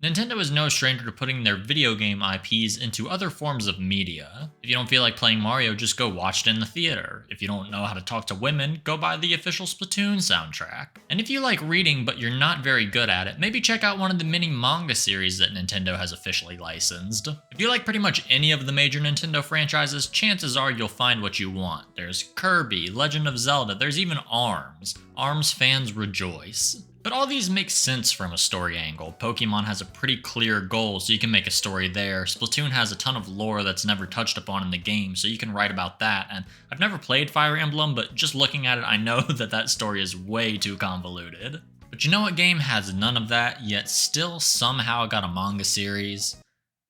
Nintendo is no stranger to putting their video game IPs into other forms of media. If you don't feel like playing Mario, just go watch it in the theater. If you don't know how to talk to women, go buy the official Splatoon soundtrack. And if you like reading but you're not very good at it, maybe check out one of the many manga series that Nintendo has officially licensed. If you like pretty much any of the major Nintendo franchises, chances are you'll find what you want. There's Kirby, Legend of Zelda, there's even ARMS. ARMS fans rejoice. But all these make sense from a story angle. Pokemon has a pretty clear goal, so you can make a story there. Splatoon has a ton of lore that's never touched upon in the game, so you can write about that. And I've never played Fire Emblem, but just looking at it, I know that story is way too convoluted. But you know what game has none of that, yet still somehow got a manga series?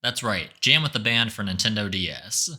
That's right, Jam with the Band for Nintendo DS.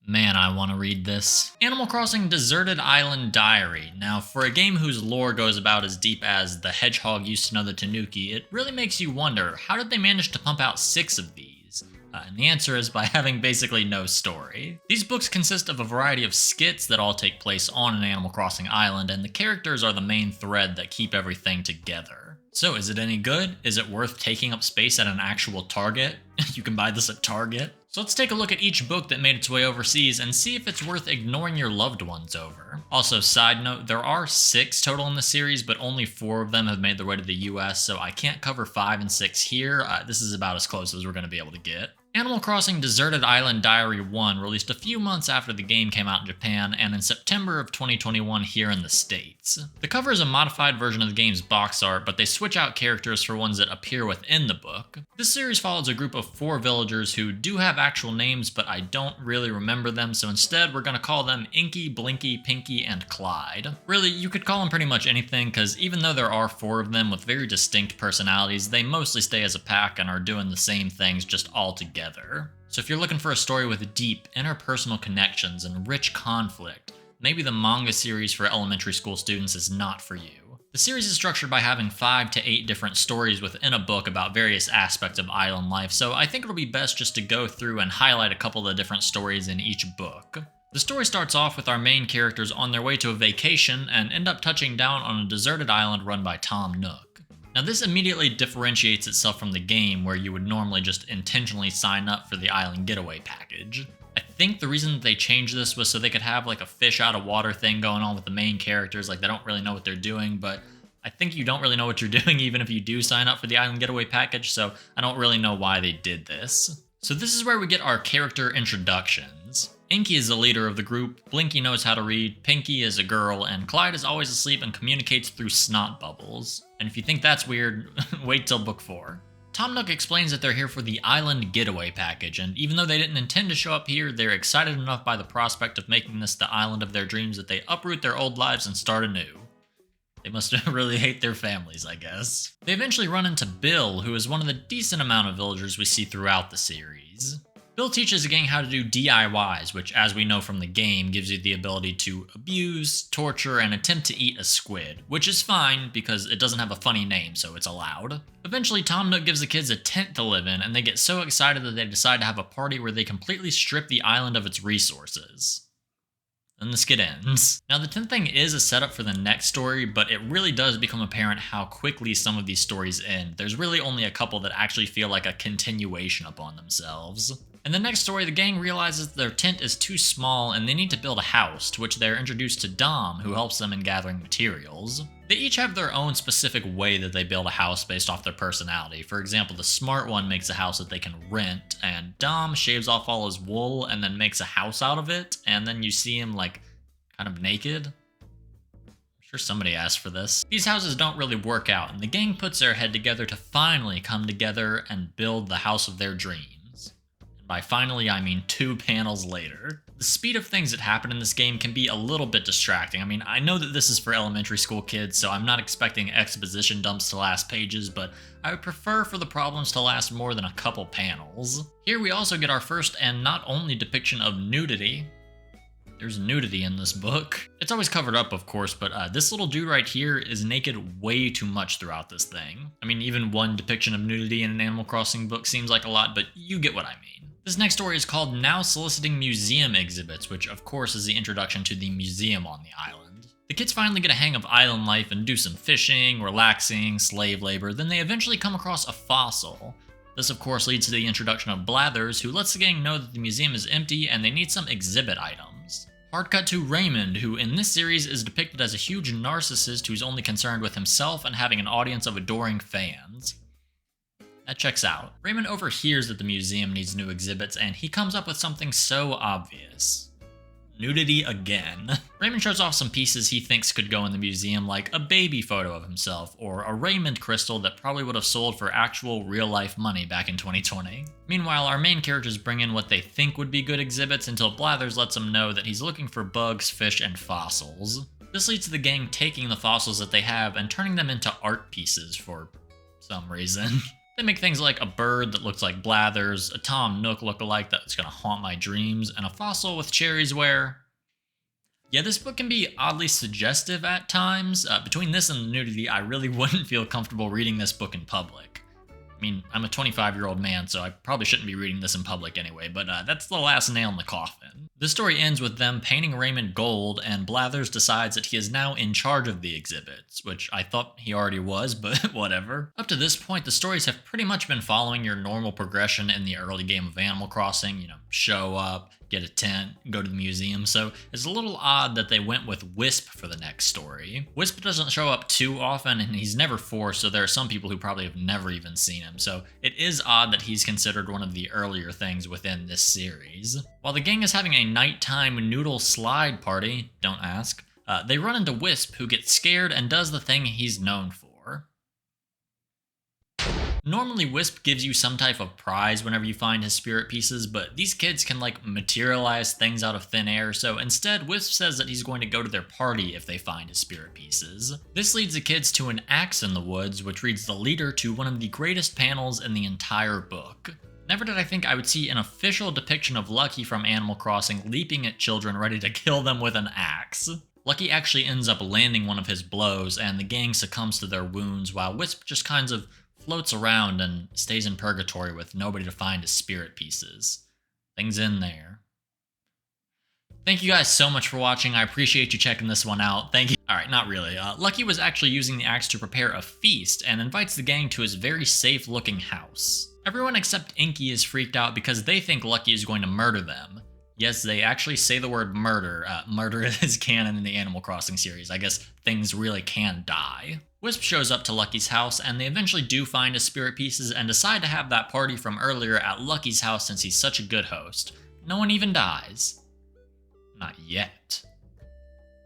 Man, I want to read this. Animal Crossing Deserted Island Diary. Now, for a game whose lore goes about as deep as the hedgehog used to know the tanuki, it really makes you wonder, how did they manage to pump out 6 of these? And the answer is by having basically no story. These books consist of a variety of skits that all take place on an Animal Crossing island, and the characters are the main thread that keep everything together. So, is it any good? Is it worth taking up space at an actual Target? You can buy this at Target? So let's take a look at each book that made its way overseas and see if it's worth ignoring your loved ones over. Also, side note, there are 6 total in the series, but only 4 of them have made their way to the US, so I can't cover 5 and 6 here. This is about as close as we're going to be able to get. Animal Crossing Deserted Island Diary 1 released a few months after the game came out in Japan, and in September of 2021 here in the States. The cover is a modified version of the game's box art, but they switch out characters for ones that appear within the book. This series follows a group of 4 villagers who do have actual names, but I don't really remember them, so instead we're going to call them Inky, Blinky, Pinky, and Clyde. Really, you could call them pretty much anything, because even though there are 4 of them with very distinct personalities, they mostly stay as a pack and are doing the same things just all together. So if you're looking for a story with deep interpersonal connections and rich conflict, maybe the manga series for elementary school students is not for you. The series is structured by having 5 to 8 different stories within a book about various aspects of island life, so I think it'll be best just to go through and highlight a couple of the different stories in each book. The story starts off with our main characters on their way to a vacation and end up touching down on a deserted island run by Tom Nook. Now this immediately differentiates itself from the game, where you would normally just intentionally sign up for the island getaway package. I think the reason that they changed this was so they could have like a fish out of water thing going on with the main characters, like they don't really know what they're doing, but I think you don't really know what you're doing even if you do sign up for the island getaway package, so I don't really know why they did this. So this is where we get our character introductions. Inky is the leader of the group, Blinky knows how to read, Pinky is a girl, and Clyde is always asleep and communicates through snot bubbles. And if you think that's weird, wait till book 4. Tom Nook explains that they're here for the island getaway package, and even though they didn't intend to show up here, they're excited enough by the prospect of making this the island of their dreams that they uproot their old lives and start anew. They must really hate their families, I guess. They eventually run into Bill, who is one of the decent amount of villagers we see throughout the series. Bill teaches the gang how to do DIYs, which, as we know from the game, gives you the ability to abuse, torture, and attempt to eat a squid, which is fine because it doesn't have a funny name, so it's allowed. Eventually, Tom Nook gives the kids a tent to live in, and they get so excited that they decide to have a party where they completely strip the island of its resources. Then the skit ends. Now, the tent thing is a setup for the next story, but it really does become apparent how quickly some of these stories end. There's really only a couple that actually feel like a continuation upon themselves. In the next story, the gang realizes their tent is too small and they need to build a house, to which they're introduced to Dom, who helps them in gathering materials. They each have their own specific way that they build a house based off their personality. For example, the smart one makes a house that they can rent, and Dom shaves off all his wool and then makes a house out of it, and then you see him like kind of naked. I'm sure somebody asked for this. These houses don't really work out, and the gang puts their head together to finally come together and build the house of their dreams. By finally, I mean 2 panels later. The speed of things that happen in this game can be a little bit distracting. I mean, I know that this is for elementary school kids, so I'm not expecting exposition dumps to last pages, but I would prefer for the problems to last more than a couple panels. Here we also get our first and not only depiction of nudity. There's nudity in this book. It's always covered up, of course, but this little dude right here is naked way too much throughout this thing. I mean, even one depiction of nudity in an Animal Crossing book seems like a lot, but you get what I mean. This next story is called Now Soliciting Museum Exhibits, which of course is the introduction to the museum on the island. The kids finally get a hang of island life and do some fishing, relaxing, slave labor, then they eventually come across a fossil. This of course leads to the introduction of Blathers, who lets the gang know that the museum is empty and they need some exhibit items. Hard cut to Raymond, who in this series is depicted as a huge narcissist who's only concerned with himself and having an audience of adoring fans. That checks out. Raymond overhears that the museum needs new exhibits and he comes up with something so obvious. Nudity again. Raymond shows off some pieces he thinks could go in the museum, like a baby photo of himself, or a Raymond crystal that probably would have sold for actual real-life money back in 2020. Meanwhile, our main characters bring in what they think would be good exhibits until Blathers lets them know that he's looking for bugs, fish, and fossils. This leads to the gang taking the fossils that they have and turning them into art pieces for some reason. They make things like a bird that looks like Blathers, a Tom Nook lookalike that's gonna haunt my dreams, and a fossil with cherries where... Yeah, this book can be oddly suggestive at times. Between this and the nudity, I really wouldn't feel comfortable reading this book in public. I mean, I'm a 25-year-old man, so I probably shouldn't be reading this in public anyway, but that's the last nail in the coffin. The story ends with them painting Raymond gold, and Blathers decides that he is now in charge of the exhibits, which I thought he already was, but whatever. Up to this point, the stories have pretty much been following your normal progression in the early game of Animal Crossing, show up, get a tent, go to the museum, so it's a little odd that they went with Wisp for the next story. Wisp doesn't show up too often, and he's never forced, so there are some people who probably have never even seen him, so it is odd that he's considered one of the earlier things within this series. While the gang is having a nighttime noodle slide party, don't ask, they run into Wisp, who gets scared and does the thing he's known for. Normally, Wisp gives you some type of prize whenever you find his spirit pieces, but these kids can materialize things out of thin air, so instead Wisp says that he's going to go to their party if they find his spirit pieces. This leads the kids to an axe in the woods, which reads the leader to one of the greatest panels in the entire book. Never did I think I would see an official depiction of Lucky from Animal Crossing leaping at children ready to kill them with an axe. Lucky actually ends up landing one of his blows, and the gang succumbs to their wounds, while Wisp just kind of floats around and stays in purgatory with nobody to find his spirit pieces. Things in there. Thank you guys so much for watching. I appreciate you checking this one out. Thank you. Alright, not really. Lucky was actually using the axe to prepare a feast and invites the gang to his very safe looking house. Everyone except Inky is freaked out because they think Lucky is going to murder them. Yes, they actually say the word murder. Murder is canon in the Animal Crossing series. I guess things really can die. Wisp shows up to Lucky's house, and they eventually do find his spirit pieces and decide to have that party from earlier at Lucky's house since he's such a good host. No one even dies. Not yet.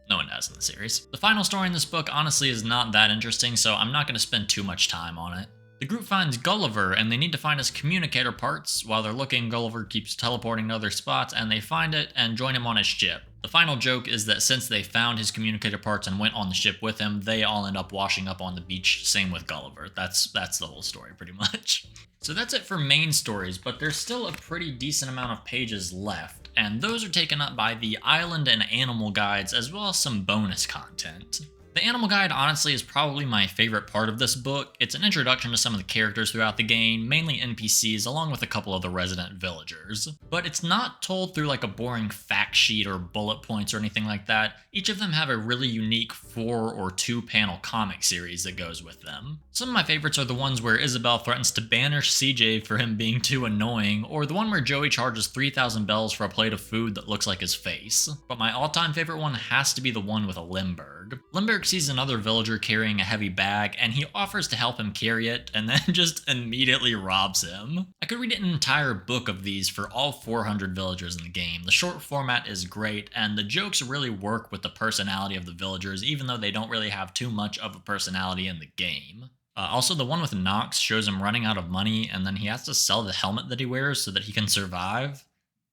No one does in the series. The final story in this book honestly is not that interesting, so I'm not going to spend too much time on it. The group finds Gulliver, and they need to find his communicator parts. While they're looking, Gulliver keeps teleporting to other spots, and they find it and join him on his ship. The final joke is that since they found his communicator parts and went on the ship with him, they all end up washing up on the beach, same with Gulliver. That's the whole story, pretty much. So that's it for main stories, but there's still a pretty decent amount of pages left, and those are taken up by the island and animal guides, as well as some bonus content. The animal guide honestly is probably my favorite part of this book. It's an introduction to some of the characters throughout the game, mainly NPCs, along with a couple of the resident villagers. But it's not told through like a boring fact sheet or bullet points or anything like that. Each of them have a really unique 4 or 2 panel comic series that goes with them. Some of my favorites are the ones where Isabelle threatens to banish CJ for him being too annoying, or the one where Joey charges 3,000 bells for a plate of food that looks like his face. But my all-time favorite one has to be the one with a Limburg. Limburg sees another villager carrying a heavy bag, and he offers to help him carry it, and then just immediately robs him. I could read an entire book of these for all 400 villagers in the game. The short format is great, and the jokes really work with the personality of the villagers, even though they don't really have too much of a personality in the game. Also, the one with Nox shows him running out of money, and then he has to sell the helmet that he wears so that he can survive.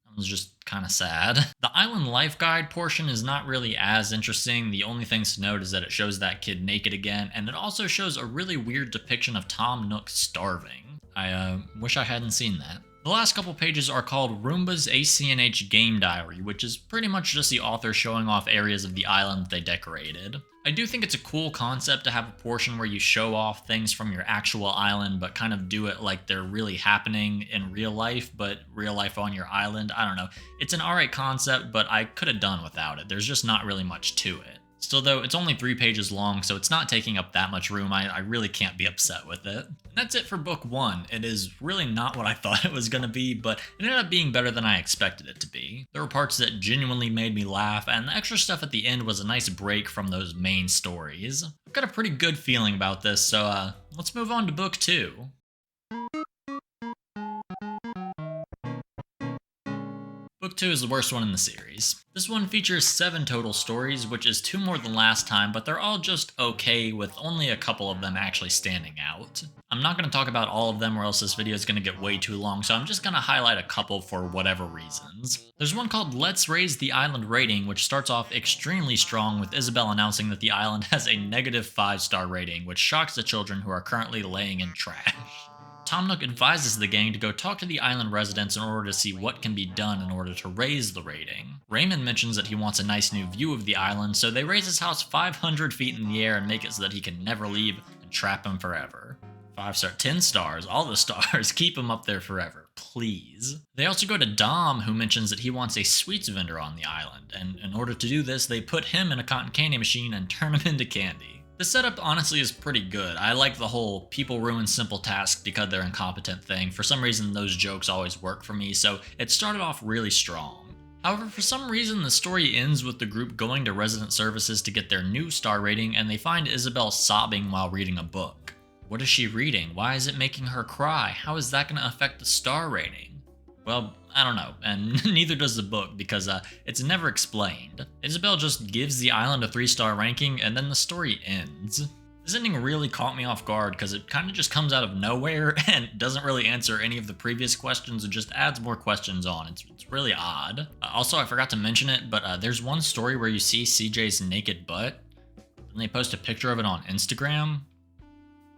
That was just kind of sad. The Island Life Guide portion is not really as interesting. The only things to note is that it shows that kid naked again, and it also shows a really weird depiction of Tom Nook starving. I wish I hadn't seen that. The last couple pages are called Roomba's ACNH Game Diary, which is pretty much just the author showing off areas of the island that they decorated. I do think it's a cool concept to have a portion where you show off things from your actual island, but kind of do it like they're really happening in real life, but real life on your island. I don't know. It's an alright concept, but I could have done without it. There's just not really much to it. Still though, it's only 3 pages long, so it's not taking up that much room. I really can't be upset with it. And that's it for book 1. It is really not what I thought it was going to be, but it ended up being better than I expected it to be. There were parts that genuinely made me laugh, and the extra stuff at the end was a nice break from those main stories. I've got a pretty good feeling about this, so let's move on to book 2. Book 2 is the worst one in the series. This one features 7 total stories, which is 2 more than last time, but they're all just okay, with only a couple of them actually standing out. I'm not going to talk about all of them or else this video is going to get way too long, so I'm just going to highlight a couple for whatever reasons. There's one called Let's Raise the Island Rating, which starts off extremely strong with Isabel announcing that the island has a negative 5-star rating, which shocks the children who are currently laying in trash. Tom Nook advises the gang to go talk to the island residents in order to see what can be done in order to raise the rating. Raymond mentions that he wants a nice new view of the island, so they raise his house 500 feet in the air and make it so that he can never leave and trap him forever. 5-star, 10 stars, all the stars, keep him up there forever, please. They also go to Dom, who mentions that he wants a sweets vendor on the island, and in order to do this, they put him in a cotton candy machine and turn him into candy. The setup honestly is pretty good. I like the whole people ruin simple tasks because they're incompetent thing. For some reason, those jokes always work for me, so it started off really strong. However, for some reason, the story ends with the group going to resident services to get their new star rating, and they find Isabel sobbing while reading a book. What is she reading? Why is it making her cry? How is that going to affect the star rating? Well, I don't know, and neither does the book because it's never explained. Isabel just gives the island a 3-star ranking and then the story ends. This ending really caught me off guard because it kind of just comes out of nowhere and doesn't really answer any of the previous questions and just adds more questions on. It's really odd. Also, I forgot to mention it, but there's one story where you see CJ's naked butt and they post a picture of it on Instagram.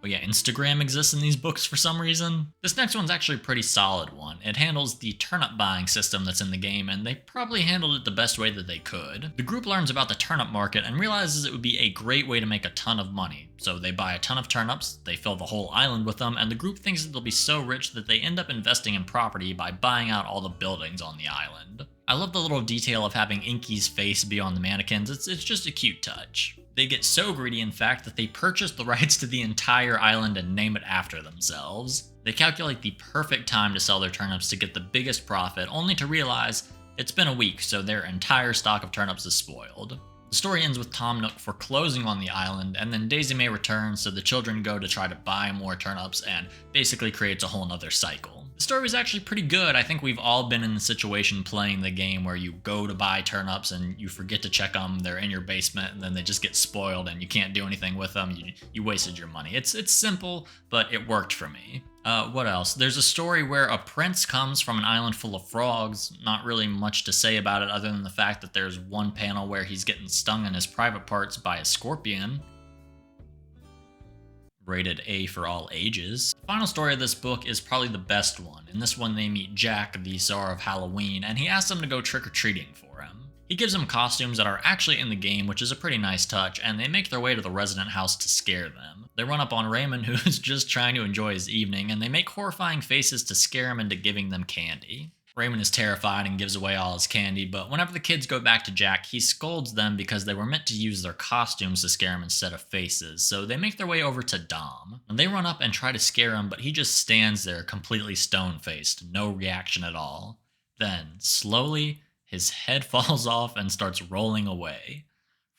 Oh yeah, Instagram exists in these books for some reason. This next one's actually a pretty solid one. It handles the turnip buying system that's in the game, and they probably handled it the best way that they could. The group learns about the turnip market and realizes it would be a great way to make a ton of money. So they buy a ton of turnips, they fill the whole island with them, and the group thinks that they'll be so rich that they end up investing in property by buying out all the buildings on the island. I love the little detail of having Inky's face be on the mannequins. It's just a cute touch. They get so greedy, in fact, that they purchase the rights to the entire island and name it after themselves. They calculate the perfect time to sell their turnips to get the biggest profit, only to realize it's been a week, so their entire stock of turnips is spoiled. The story ends with Tom Nook foreclosing on the island, and then Daisy May returns, so the children go to try to buy more turnips and basically creates a whole nother cycle. The story was actually pretty good. I think we've all been in the situation playing the game where you go to buy turnips and you forget to check them, they're in your basement, and then they just get spoiled and you can't do anything with them. You wasted your money. It's simple, but it worked for me. What else? There's a story where a prince comes from an island full of frogs. Not really much to say about it other than the fact that there's one panel where he's getting stung in his private parts by a scorpion. Rated A for all ages. The final story of this book is probably the best one. In this one, they meet Jack, the czar of Halloween, and he asks them to go trick-or-treating for him. He gives them costumes that are actually in the game, which is a pretty nice touch, and they make their way to the resident house to scare them. They run up on Raymond, who's just trying to enjoy his evening, and they make horrifying faces to scare him into giving them candy. Raymond is terrified and gives away all his candy, but whenever the kids go back to Jack, he scolds them because they were meant to use their costumes to scare him instead of faces, so they make their way over to Dom. And they run up and try to scare him, but he just stands there completely stone-faced, no reaction at all. Then, slowly, his head falls off and starts rolling away.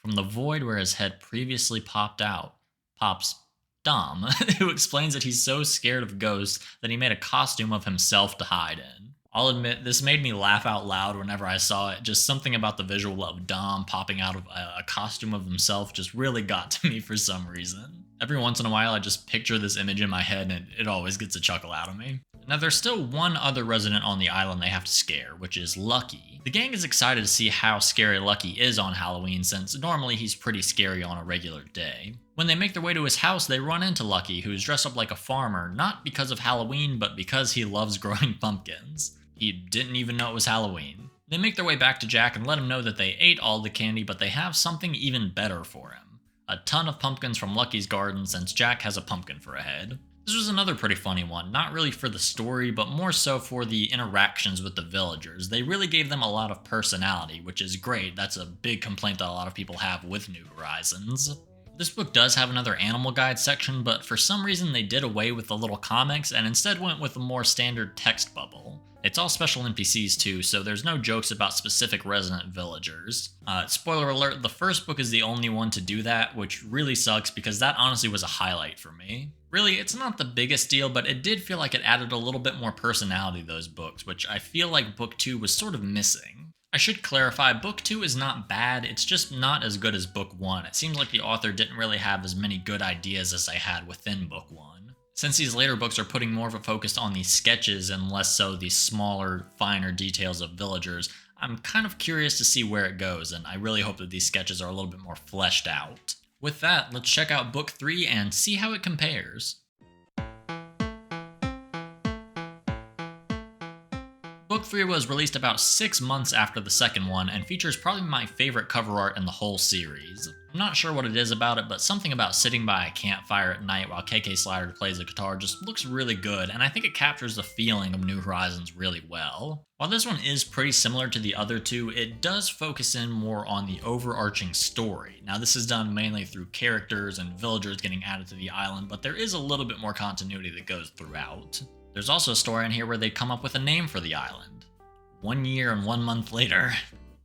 From the void where his head previously popped out, pops Dom, who explains that he's so scared of ghosts that he made a costume of himself to hide in. I'll admit, this made me laugh out loud whenever I saw it. Just something about the visual of Dom popping out of a costume of himself just really got to me for some reason. Every once in a while, I just picture this image in my head and it always gets a chuckle out of me. Now, there's still one other resident on the island they have to scare, which is Lucky. The gang is excited to see how scary Lucky is on Halloween, since normally he's pretty scary on a regular day. When they make their way to his house, they run into Lucky, who's dressed up like a farmer, not because of Halloween, but because he loves growing pumpkins. He didn't even know it was Halloween. They make their way back to Jack and let him know that they ate all the candy, but they have something even better for him. A ton of pumpkins from Lucky's garden, since Jack has a pumpkin for a head. This was another pretty funny one, not really for the story, but more so for the interactions with the villagers. They really gave them a lot of personality, which is great. That's a big complaint that a lot of people have with New Horizons. This book does have another animal guide section, but for some reason they did away with the little comics and instead went with a more standard text bubble. It's all special NPCs too, so there's no jokes about specific resident villagers. Spoiler alert, the first book is the only one to do that, which really sucks because that honestly was a highlight for me. Really, it's not the biggest deal, but it did feel like it added a little bit more personality to those books, which I feel like book 2 was sort of missing. I should clarify, book 2 is not bad, it's just not as good as book 1. It seems like the author didn't really have as many good ideas as they had within book 1. Since these later books are putting more of a focus on the sketches and less so the smaller, finer details of villagers, I'm kind of curious to see where it goes, and I really hope that these sketches are a little bit more fleshed out. With that, let's check out book 3 and see how it compares. Book 3 was released about 6 months after the second one and features probably my favorite cover art in the whole series. I'm not sure what it is about it, but something about sitting by a campfire at night while KK Slider plays a guitar just looks really good, and I think it captures the feeling of New Horizons really well. While this one is pretty similar to the other two, it does focus in more on the overarching story. Now this is done mainly through characters and villagers getting added to the island, but there is a little bit more continuity that goes throughout. There's also a story in here where they come up with a name for the island. 1 year and 1 month later.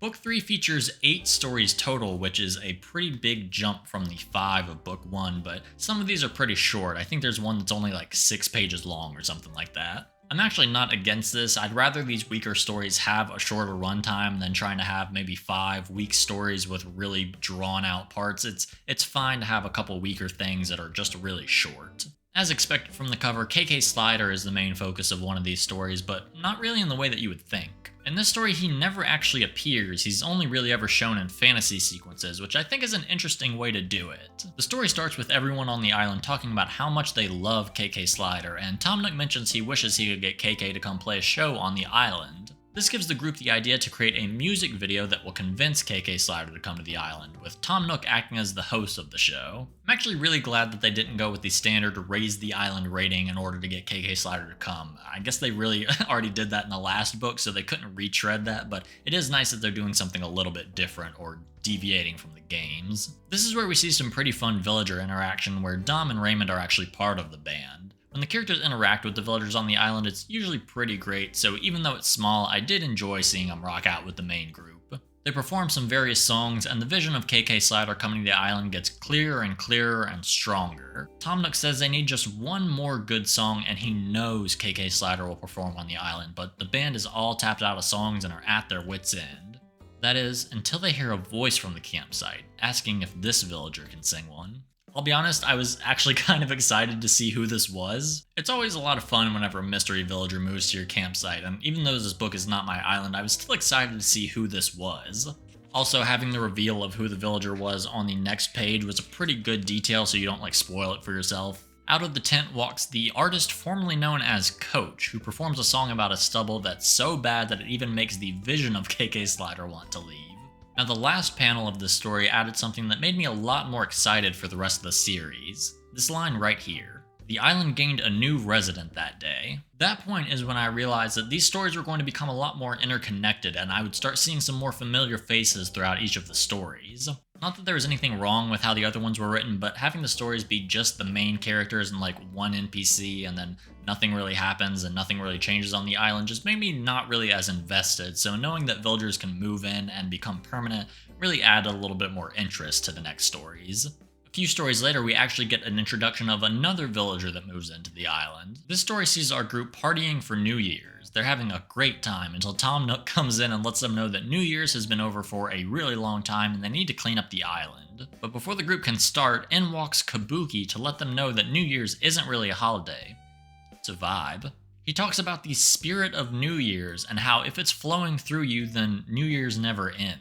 Book 3 features 8 stories total, which is a pretty big jump from the 5 of book 1, but some of these are pretty short. I think there's one that's only like 6 pages long or something like that. I'm actually not against this. I'd rather these weaker stories have a shorter runtime than trying to have maybe 5 weak stories with really drawn out parts. It's fine to have a couple weaker things that are just really short. As expected from the cover, KK Slider is the main focus of one of these stories, but not really in the way that you would think. In this story, he never actually appears, he's only really ever shown in fantasy sequences, which I think is an interesting way to do it. The story starts with everyone on the island talking about how much they love KK Slider, and Tom Nook mentions he wishes he could get KK to come play a show on the island. This gives the group the idea to create a music video that will convince KK Slider to come to the island, with Tom Nook acting as the host of the show. I'm actually really glad that they didn't go with the standard raise the island rating in order to get KK Slider to come. I guess they really already did that in the last book, so they couldn't retread that, but it is nice that they're doing something a little bit different or deviating from the games. This is where we see some pretty fun villager interaction where Dom and Raymond are actually part of the band. When the characters interact with the villagers on the island, it's usually pretty great, so even though it's small, I did enjoy seeing them rock out with the main group. They perform some various songs, and the vision of KK Slider coming to the island gets clearer and clearer and stronger. Tom Nook says they need just one more good song, and he knows KK Slider will perform on the island, but the band is all tapped out of songs and are at their wits' end. That is, until they hear a voice from the campsite, asking if this villager can sing one. I'll be honest, I was actually kind of excited to see who this was. It's always a lot of fun whenever a mystery villager moves to your campsite, and even though this book is not my island, I was still excited to see who this was. Also, having the reveal of who the villager was on the next page was a pretty good detail so you don't spoil it for yourself. Out of the tent walks the artist formerly known as Coach, who performs a song about a stubble that's so bad that it even makes the vision of KK Slider want to leave. Now, the last panel of this story added something that made me a lot more excited for the rest of the series. This line right here. The island gained a new resident that day. That point is when I realized that these stories were going to become a lot more interconnected, and I would start seeing some more familiar faces throughout each of the stories. Not that there was anything wrong with how the other ones were written, but having the stories be just the main characters and one NPC and then nothing really happens and nothing really changes on the island just made me not really as invested, so knowing that villagers can move in and become permanent really added a little bit more interest to the next stories. A few stories later, we actually get an introduction of another villager that moves into the island. This story sees our group partying for New Year's. They're having a great time until Tom Nook comes in and lets them know that New Year's has been over for a really long time and they need to clean up the island. But before the group can start, in walks Kabuki to let them know that New Year's isn't really a holiday. It's a vibe. He talks about the spirit of New Year's and how if it's flowing through you, then New Year's never ends.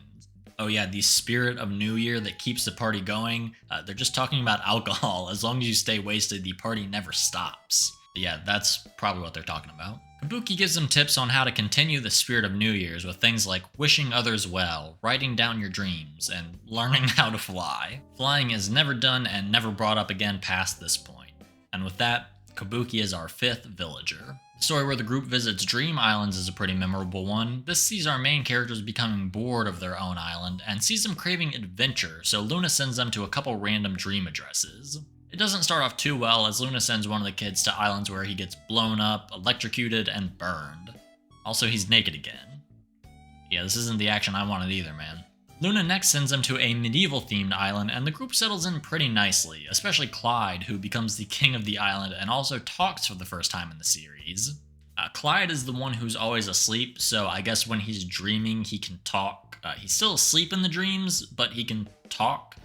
Oh yeah, the spirit of New Year that keeps the party going. They're just talking about alcohol. As long as you stay wasted, the party never stops. But yeah, that's probably what they're talking about. Kabuki gives them tips on how to continue the spirit of New Year's with things like wishing others well, writing down your dreams, and learning how to fly. Flying is never done and never brought up again past this point. And with that, Kabuki is our 5th villager. The story where the group visits Dream Islands is a pretty memorable one. This sees our main characters becoming bored of their own island and sees them craving adventure, so Luna sends them to a couple random dream addresses. It doesn't start off too well as Luna sends one of the kids to islands where he gets blown up, electrocuted, and burned. Also, he's naked again. Yeah, this isn't the action I wanted either, man. Luna next sends them to a medieval-themed island, and the group settles in pretty nicely, especially Clyde, who becomes the king of the island and also talks for the first time in the series. Clyde is the one who's always asleep, so I guess when he's dreaming, he can talk. He's still asleep in the dreams, but he can talk.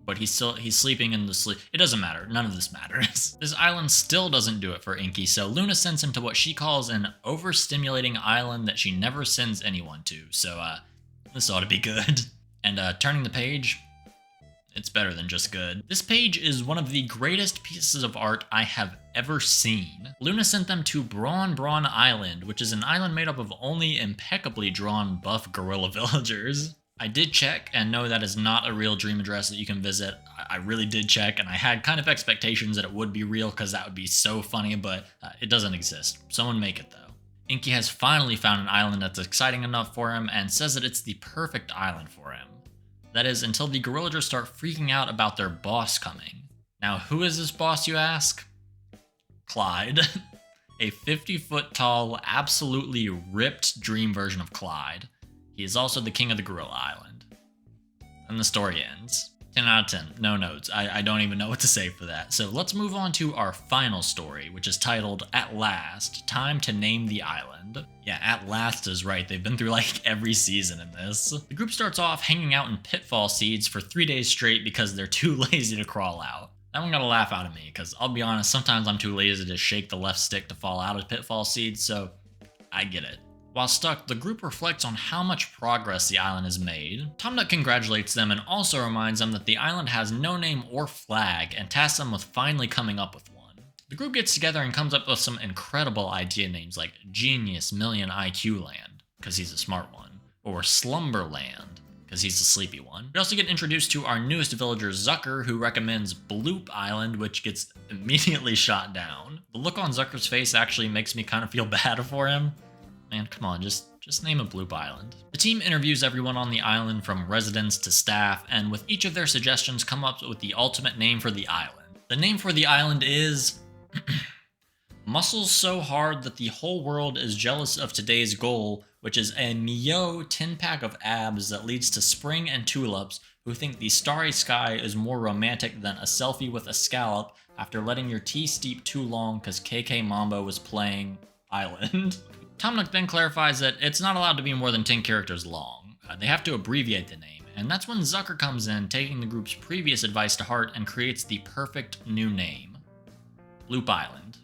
But he's sleeping in the sleep. It doesn't matter. None of this matters. This island still doesn't do it for Inky, so Luna sends him to what she calls an overstimulating island that she never sends anyone to. So, this ought to be good. And turning the page, it's better than just good. This page is one of the greatest pieces of art I have ever seen. Luna sent them to Brawn Island, which is an island made up of only impeccably drawn buff gorilla villagers. I did check and know that is not a real dream address that you can visit. I really did check, and I had kind of expectations that it would be real because that would be so funny, but it doesn't exist. Someone make it though. Inky has finally found an island that's exciting enough for him and says that it's the perfect island for him. That is, until the gorillagers start freaking out about their boss coming. Now, who is this boss, you ask? Clyde. A 50-foot tall, absolutely ripped dream version of Clyde. He is also the king of the gorilla island. And the story ends. 10 out of 10. No notes. I don't even know what to say for that. So let's move on to our final story, which is titled, At Last, Time to Name the Island. Yeah, At Last is right. They've been through like every season in this. The group starts off hanging out in pitfall seeds for 3 days straight because they're too lazy to crawl out. That one got a laugh out of me because I'll be honest, sometimes I'm too lazy to shake the left stick to fall out of pitfall seeds, so I get it. While stuck, the group reflects on how much progress the island has made. Tom Nook congratulates them and also reminds them that the island has no name or flag and tasks them with finally coming up with one. The group gets together and comes up with some incredible idea names like Genius Million IQ Land, because he's a smart one, or Slumberland, because he's the sleepy one. We also get introduced to our newest villager, Zucker, who recommends Bloop Island, which gets immediately shot down. The look on Zucker's face actually makes me kind of feel bad for him. Man, come on, just name a Bloop Island. The team interviews everyone on the island from residents to staff, and with each of their suggestions come up with the ultimate name for the island. The name for the island is Muscles So Hard That the Whole World is Jealous of Today's Goal, which is a Mio 10-pack of abs that leads to Spring and Tulips, who think the starry sky is more romantic than a selfie with a scallop after letting your tea steep too long because KK Mambo was playing Island. Tom Nook then clarifies that it's not allowed to be more than 10 characters long. They have to abbreviate the name, and that's when Zucker comes in, taking the group's previous advice to heart and creates the perfect new name. Bloop Island.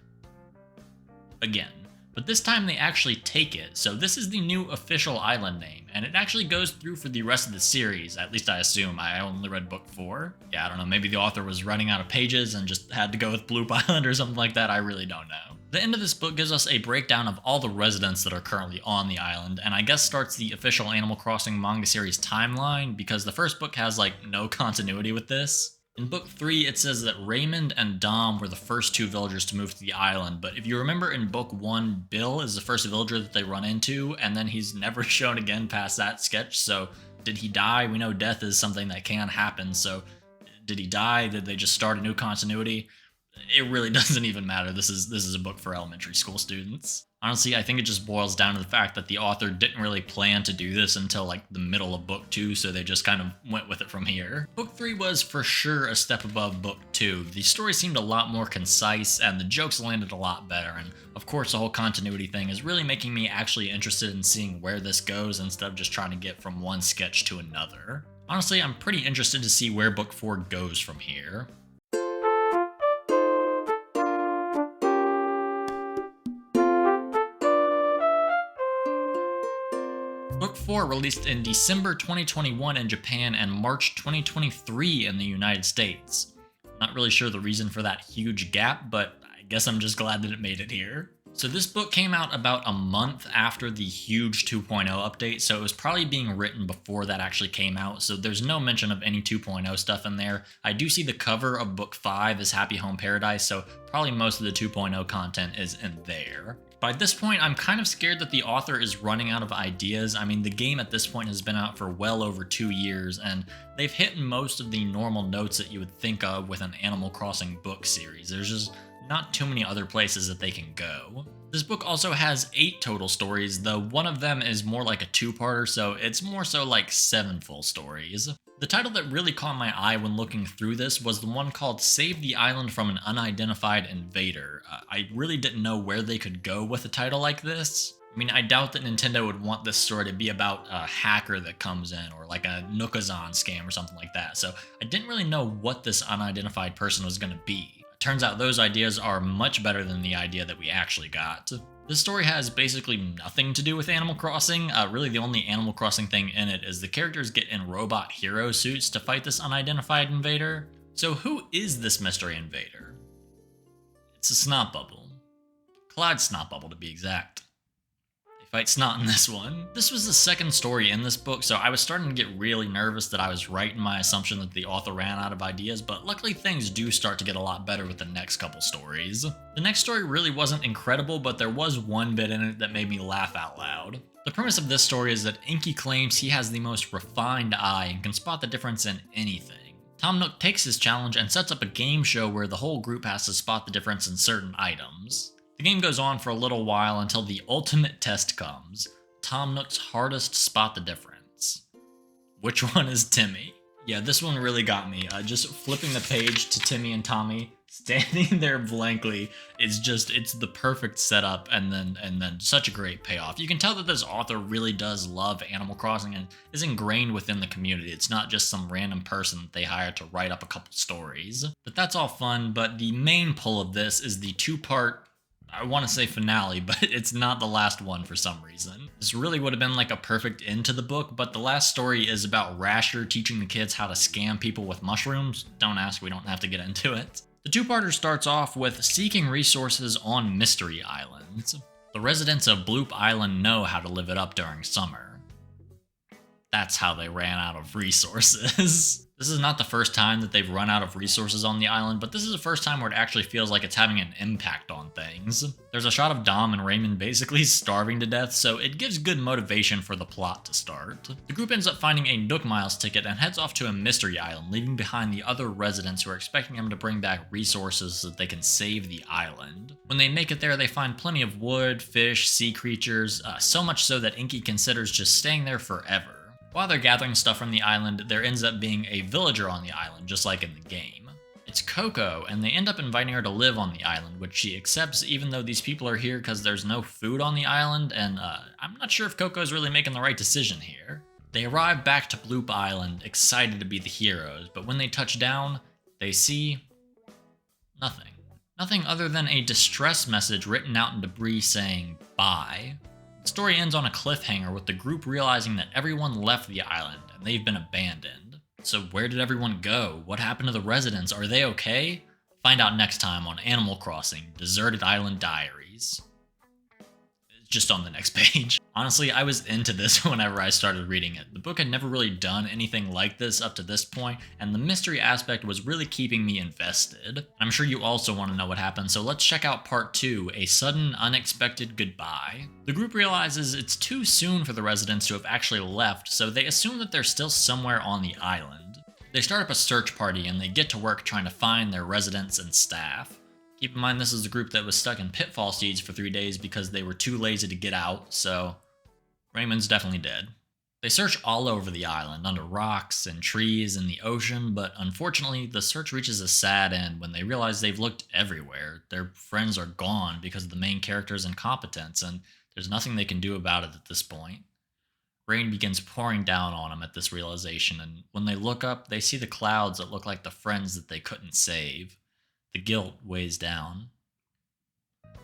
Again. But this time they actually take it, so this is the new official island name, and it actually goes through for the rest of the series, at least I assume. I only read book 4. Yeah, I don't know, maybe the author was running out of pages and just had to go with Bloop Island or something like that, I really don't know. The end of this book gives us a breakdown of all the residents that are currently on the island, and I guess starts the official Animal Crossing manga series timeline, because the first book has like no continuity with this. In book 3, it says that Raymond and Dom were the first 2 villagers to move to the island, but if you remember in book 1, Bill is the first villager that they run into, and then he's never shown again past that sketch, so did he die? We know death is something that can happen, so did he die? Did they just start a new continuity? It really doesn't even matter. This is a book for elementary school students. Honestly, I think it just boils down to the fact that the author didn't really plan to do this until like the middle of book 2, so they just kind of went with it from here. Book 3 was for sure a step above book 2. The story seemed a lot more concise and the jokes landed a lot better, and of course the whole continuity thing is really making me actually interested in seeing where this goes instead of just trying to get from one sketch to another. Honestly, I'm pretty interested to see where book 4 goes from here. Book 4 released in December 2021 in Japan and March 2023 in the United States. Not really sure the reason for that huge gap, but I guess I'm just glad that it made it here. So this book came out about a month after the huge 2.0 update, so it was probably being written before that actually came out, so there's no mention of any 2.0 stuff in there. I do see the cover of book 5 is Happy Home Paradise, so probably most of the 2.0 content is in there. By this point, I'm kind of scared that the author is running out of ideas. I mean, the game at this point has been out for well over 2 years, and they've hit most of the normal notes that you would think of with an Animal Crossing book series. There's just not too many other places that they can go. This book also has 8 total stories, though one of them is more like a 2-parter, so it's more so like 7 full stories. The title that really caught my eye when looking through this was the one called Save the Island from an Unidentified Invader. I really didn't know where they could go with a title like this. I mean, I doubt that Nintendo would want this story to be about a hacker that comes in, or like a Nookazon scam or something like that, so I didn't really know what this unidentified person was going to be. Turns out those ideas are much better than the idea that we actually got. This story has basically nothing to do with Animal Crossing. Really the only Animal Crossing thing in it is the characters get in robot hero suits to fight this unidentified invader. So who is this mystery invader? It's a snot bubble. Clyde Snot Bubble to be exact. Fight snot in this one. This was the second story in this book, so I was starting to get really nervous that I was right in my assumption that the author ran out of ideas, but luckily things do start to get a lot better with the next couple stories. The next story really wasn't incredible, but there was one bit in it that made me laugh out loud. The premise of this story is that Inky claims he has the most refined eye and can spot the difference in anything. Tom Nook takes his challenge and sets up a game show where the whole group has to spot the difference in certain items. The game goes on for a little while until the ultimate test comes. Tom Nook's hardest spot the difference. Which one is Timmy? Yeah, this one really got me. Just flipping the page to Timmy and Tommy, standing there blankly, it's the perfect setup and then such a great payoff. You can tell that this author really does love Animal Crossing and is ingrained within the community. It's not just some random person that they hired to write up a couple stories. But that's all fun, but the main pull of this is the 2-part, I want to say finale, but it's not the last one for some reason. This really would have been like a perfect end to the book, but the last story is about Rasher teaching the kids how to scam people with mushrooms. Don't ask, we don't have to get into it. The 2-parter starts off with seeking resources on Mystery Islands. The residents of Bloop Island know how to live it up during summer. That's how they ran out of resources. This is not the first time that they've run out of resources on the island, but this is the first time where it actually feels like it's having an impact on things. There's a shot of Dom and Raymond basically starving to death, so it gives good motivation for the plot to start. The group ends up finding a Nook Miles ticket and heads off to a mystery island, leaving behind the other residents who are expecting them to bring back resources so that they can save the island. When they make it there, they find plenty of wood, fish, sea creatures, so much so that Inky considers just staying there forever. While they're gathering stuff from the island, there ends up being a villager on the island, just like in the game. It's Coco, and they end up inviting her to live on the island, which she accepts even though these people are here because there's no food on the island, and I'm not sure if Coco's really making the right decision here. They arrive back to Bloop Island, excited to be the heroes, but when they touch down, they see nothing. Nothing other than a distress message written out in debris saying, bye. The story ends on a cliffhanger with the group realizing that everyone left the island and they've been abandoned. So where did everyone go? What happened to the residents? Are they okay? Find out next time on Animal Crossing: Deserted Island Diaries. Just on the next page. Honestly, I was into this whenever I started reading it. The book had never really done anything like this up to this point, and the mystery aspect was really keeping me invested. I'm sure you also want to know what happened, so let's check out part 2, A Sudden Unexpected Goodbye. The group realizes it's too soon for the residents to have actually left, so they assume that they're still somewhere on the island. They start up a search party and they get to work trying to find their residents and staff. Keep in mind this is the group that was stuck in Pitfall Seeds for 3 days because they were too lazy to get out, so Raymond's definitely dead. They search all over the island, under rocks and trees and the ocean, but unfortunately the search reaches a sad end when they realize they've looked everywhere. Their friends are gone because of the main character's incompetence, and there's nothing they can do about it at this point. Rain begins pouring down on them at this realization, and when they look up, they see the clouds that look like the friends that they couldn't save. The guilt weighs down.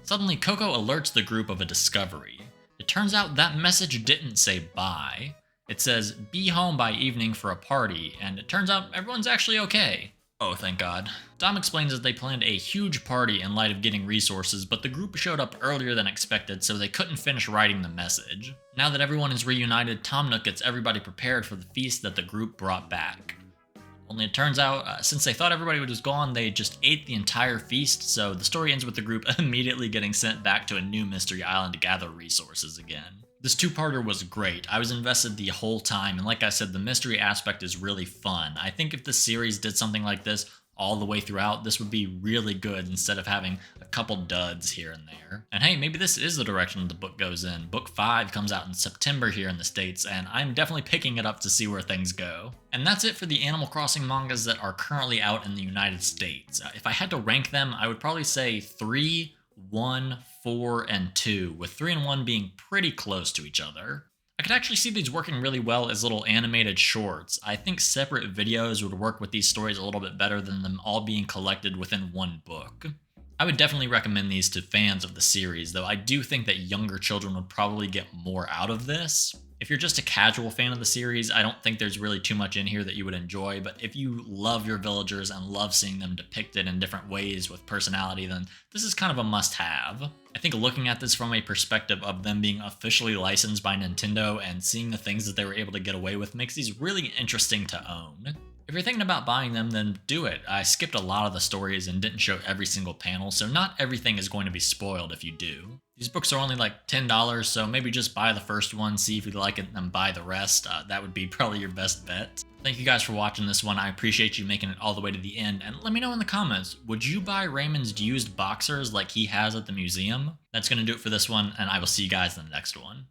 Suddenly, Coco alerts the group of a discovery. It turns out that message didn't say bye. It says, be home by evening for a party, and it turns out everyone's actually okay. Oh, thank God. Dom explains that they planned a huge party in light of getting resources, but the group showed up earlier than expected, so they couldn't finish writing the message. Now that everyone is reunited, Tom Nook gets everybody prepared for the feast that the group brought back. Only it turns out, since they thought everybody was gone, they just ate the entire feast, so the story ends with the group immediately getting sent back to a new mystery island to gather resources again. This two-parter was great. I was invested the whole time, and like I said, the mystery aspect is really fun. I think if the series did something like this all the way throughout, this would be really good instead of having a couple duds here and there. And hey, maybe this is the direction the book goes in. Book 5 comes out in September here in the States, and I'm definitely picking it up to see where things go. And that's it for the Animal Crossing mangas that are currently out in the United States. If I had to rank them, I would probably say 3, 1, 4, and 2, with 3 and 1 being pretty close to each other. I could actually see these working really well as little animated shorts. I think separate videos would work with these stories a little bit better than them all being collected within one book. I would definitely recommend these to fans of the series, though I do think that younger children would probably get more out of this. If you're just a casual fan of the series, I don't think there's really too much in here that you would enjoy, but if you love your villagers and love seeing them depicted in different ways with personality, then this is kind of a must-have. I think looking at this from a perspective of them being officially licensed by Nintendo and seeing the things that they were able to get away with makes these really interesting to own. If you're thinking about buying them, then do it. I skipped a lot of the stories and didn't show every single panel, so not everything is going to be spoiled if you do. These books are only like $10, so maybe just buy the first one, see if you like it, and then buy the rest. That would be probably your best bet. Thank you guys for watching this one. I appreciate you making it all the way to the end, and let me know in the comments, would you buy Raymond's used boxers like he has at the museum? That's going to do it for this one, and I will see you guys in the next one.